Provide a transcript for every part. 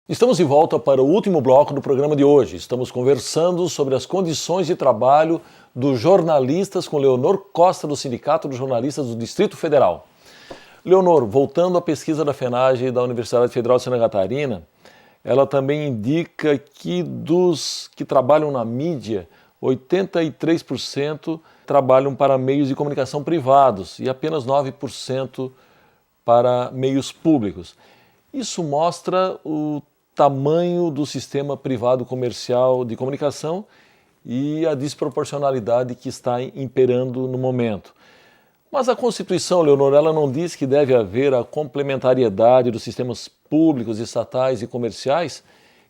Estamos de volta para o último bloco do programa de hoje. Estamos conversando sobre as condições de trabalho dos jornalistas com Leonor Costa, do Sindicato dos Jornalistas do Distrito Federal. Leonor, voltando à pesquisa da FENAGE da Universidade Federal de Santa Catarina, ela também indica que dos que trabalham na mídia, 83% trabalham para meios de comunicação privados e apenas 9% para meios públicos. Isso mostra o tamanho do sistema privado comercial de comunicação e a desproporcionalidade que está imperando no momento. Mas a Constituição, Leonor, ela não diz que deve haver a complementariedade dos sistemas públicos, estatais e comerciais?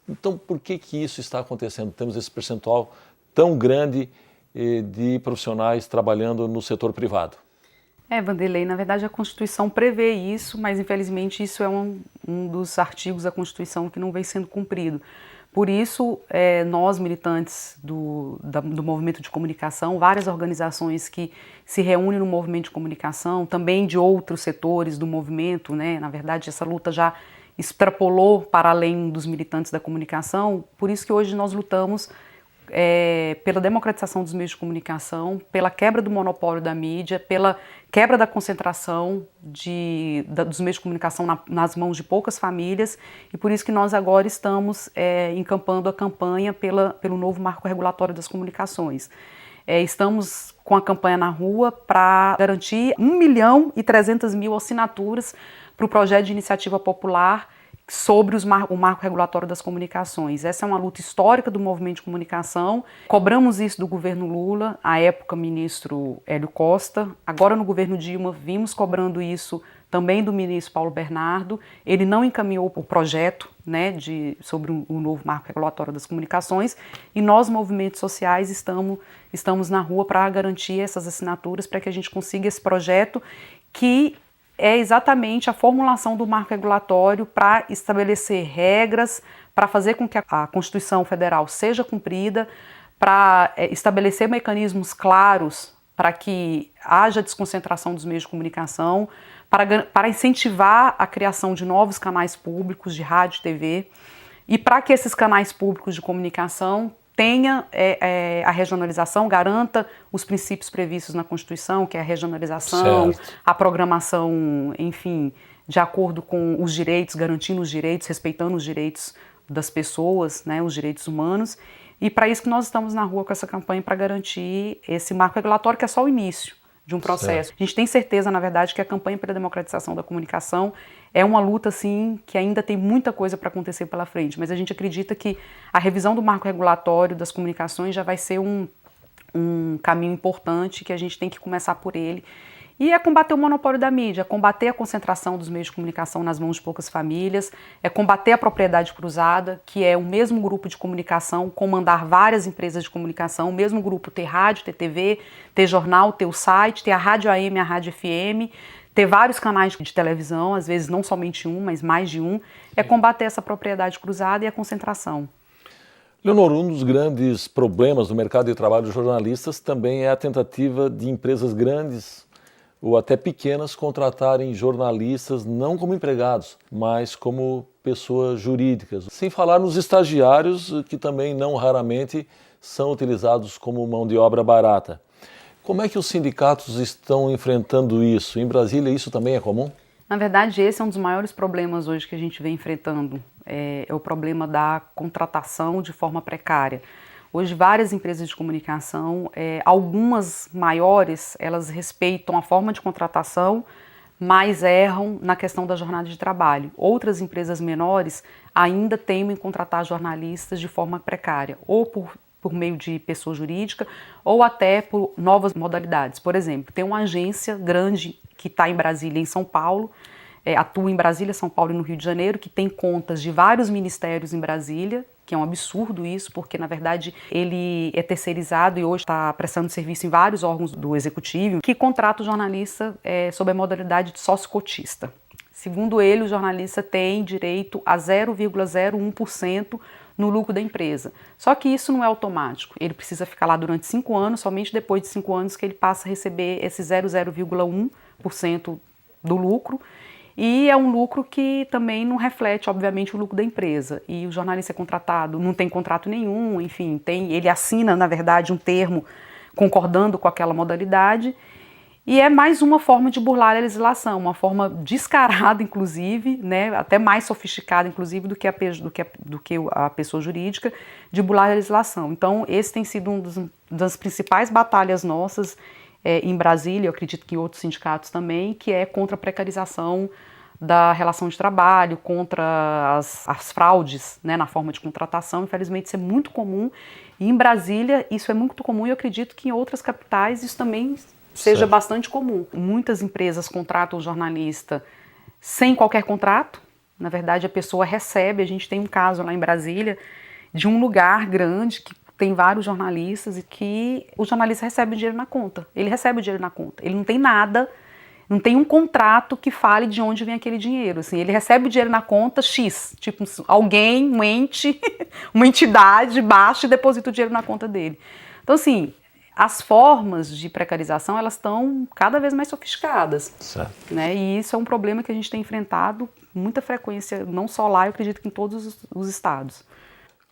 Então, por que isso está acontecendo? Temos esse percentual tão grande de profissionais trabalhando no setor privado. Vanderlei, na verdade a Constituição prevê isso, mas infelizmente isso é um dos artigos da Constituição que não vem sendo cumprido. Por isso, nós militantes do movimento de comunicação, várias organizações que se reúnem no movimento de comunicação, também de outros setores do movimento, né? Na verdade essa luta já extrapolou para além dos militantes da comunicação, por isso que hoje nós lutamos pela democratização dos meios de comunicação, pela quebra do monopólio da mídia, pela quebra da concentração dos meios de comunicação nas mãos de poucas famílias, e por isso que nós agora estamos encampando a campanha pelo novo marco regulatório das comunicações. Estamos com a campanha na rua para garantir 1.300.000 assinaturas para o projeto de iniciativa popular sobre o marco regulatório das comunicações. Essa é uma luta histórica do movimento de comunicação. Cobramos isso do governo Lula, à época ministro Hélio Costa. Agora no governo Dilma vimos cobrando isso também do ministro Paulo Bernardo. Ele não encaminhou o projeto, né, sobre o novo marco regulatório das comunicações, e nós, movimentos sociais, estamos na rua para garantir essas assinaturas, para que a gente consiga esse projeto que é exatamente a formulação do marco regulatório para estabelecer regras, para fazer com que a Constituição Federal seja cumprida, para estabelecer mecanismos claros para que haja desconcentração dos meios de comunicação, para incentivar a criação de novos canais públicos de rádio e TV, e para que esses canais públicos de comunicação tenha a regionalização, garanta os princípios previstos na Constituição, que é a regionalização, certo, a programação, enfim, de acordo com os direitos, garantindo os direitos, respeitando os direitos das pessoas, né, os direitos humanos. E para isso que nós estamos na rua com essa campanha, para garantir esse marco regulatório, que é só o início de um processo. Certo. A gente tem certeza, na verdade, que a campanha pela democratização da comunicação é uma luta, assim, que ainda tem muita coisa para acontecer pela frente, mas a gente acredita que a revisão do marco regulatório das comunicações já vai ser um caminho importante, que a gente tem que começar por ele. E é combater o monopólio da mídia, é combater a concentração dos meios de comunicação nas mãos de poucas famílias, é combater a propriedade cruzada, que é o mesmo grupo de comunicação comandar várias empresas de comunicação, o mesmo grupo ter rádio, ter TV, ter jornal, ter o site, ter a rádio AM, a rádio FM, ter vários canais de televisão, às vezes não somente um, mas mais de um, é combater essa propriedade cruzada e a concentração. Leonor, um dos grandes problemas do mercado de trabalho dos jornalistas também é a tentativa de empresas grandes ou até pequenas contratarem jornalistas não como empregados, mas como pessoas jurídicas. Sem falar nos estagiários, que também não raramente são utilizados como mão de obra barata. Como é que os sindicatos estão enfrentando isso? Em Brasília isso também é comum? Na verdade, esse é um dos maiores problemas hoje que a gente vem enfrentando. É o problema da contratação de forma precária. Hoje, várias empresas de comunicação, algumas maiores, elas respeitam a forma de contratação, mas erram na questão da jornada de trabalho. Outras empresas menores ainda temem em contratar jornalistas de forma precária, ou por meio de pessoa jurídica, ou até por novas modalidades. Por exemplo, tem uma agência grande que está em Brasília e em São Paulo, atua em Brasília, São Paulo e no Rio de Janeiro, que tem contas de vários ministérios em Brasília, que é um absurdo isso, porque na verdade ele é terceirizado e hoje está prestando serviço em vários órgãos do executivo, que contrata o jornalista sob a modalidade de sócio-cotista. Segundo ele, o jornalista tem direito a 0,01% no lucro da empresa. Só que isso não é automático, ele precisa ficar lá durante 5 anos, somente depois de 5 anos que ele passa a receber esse 0,01% do lucro. E é um lucro que também não reflete, obviamente, o lucro da empresa. E o jornalista é contratado, não tem contrato nenhum, enfim, ele assina, na verdade, um termo concordando com aquela modalidade. E é mais uma forma de burlar a legislação, uma forma descarada, inclusive, né, até mais sofisticada, inclusive, do que a pessoa jurídica, de burlar a legislação. Então, esse tem sido das principais batalhas nossas em Brasília, eu acredito que em outros sindicatos também, que é contra a precarização da relação de trabalho, contra as fraudes, né, na forma de contratação. Infelizmente, isso é muito comum. E em Brasília, isso é muito comum, e eu acredito que em outras capitais isso também seja bastante comum. Muitas empresas contratam o jornalista sem qualquer contrato. Na verdade, a pessoa recebe. A gente tem um caso lá em Brasília de um lugar grande que tem vários jornalistas e que o jornalista recebe o dinheiro na conta. Ele recebe o dinheiro na conta. Ele não tem nada, não tem um contrato que fale de onde vem aquele dinheiro. Assim, ele recebe o dinheiro na conta X, tipo alguém, um ente, uma entidade baixa e deposita o dinheiro na conta dele. Então, assim, as formas de precarização, elas estão cada vez mais sofisticadas. Certo. Né? E isso é um problema que a gente tem enfrentado com muita frequência, não só lá, eu acredito que em todos os estados.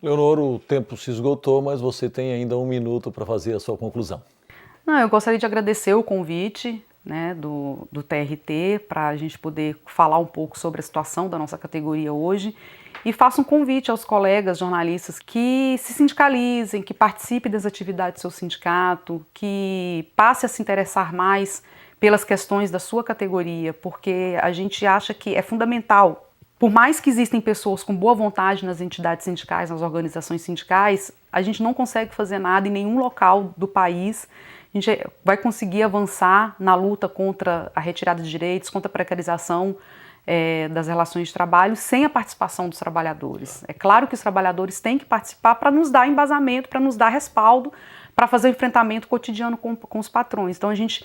Leonor, o tempo se esgotou, mas você tem ainda 1 minuto para fazer a sua conclusão. Não, eu gostaria de agradecer o convite, né, do TRT para a gente poder falar um pouco sobre a situação da nossa categoria hoje, e faço um convite aos colegas jornalistas que se sindicalizem, que participem das atividades do seu sindicato, que passe a se interessar mais pelas questões da sua categoria, porque a gente acha que é fundamental. Por mais que existem pessoas com boa vontade nas entidades sindicais, nas organizações sindicais, a gente não consegue fazer nada em nenhum local do país. A gente vai conseguir avançar na luta contra a retirada de direitos, contra a precarização das relações de trabalho, sem a participação dos trabalhadores. É claro que os trabalhadores têm que participar para nos dar embasamento, para nos dar respaldo, para fazer o enfrentamento cotidiano com os patrões. Então a gente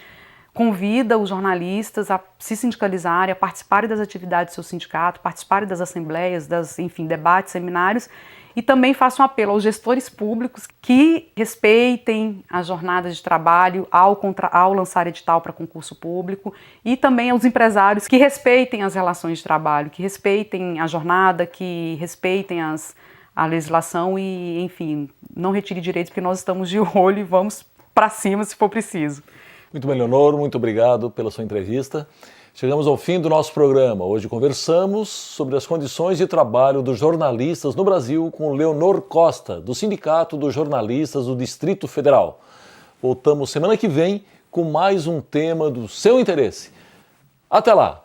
convida os jornalistas a se sindicalizarem, a participarem das atividades do seu sindicato, participarem das assembleias, enfim, debates, seminários, e também faço um apelo aos gestores públicos que respeitem as jornadas de trabalho ao lançar edital para concurso público, e também aos empresários que respeitem as relações de trabalho, que respeitem a jornada, que respeitem a legislação e, enfim, não retire direitos, porque nós estamos de olho e vamos para cima se for preciso. Muito bem, Leonor, muito obrigado pela sua entrevista. Chegamos ao fim do nosso programa. Hoje conversamos sobre as condições de trabalho dos jornalistas no Brasil com Leonor Costa, do Sindicato dos Jornalistas do Distrito Federal. Voltamos semana que vem com mais um tema do seu interesse. Até lá!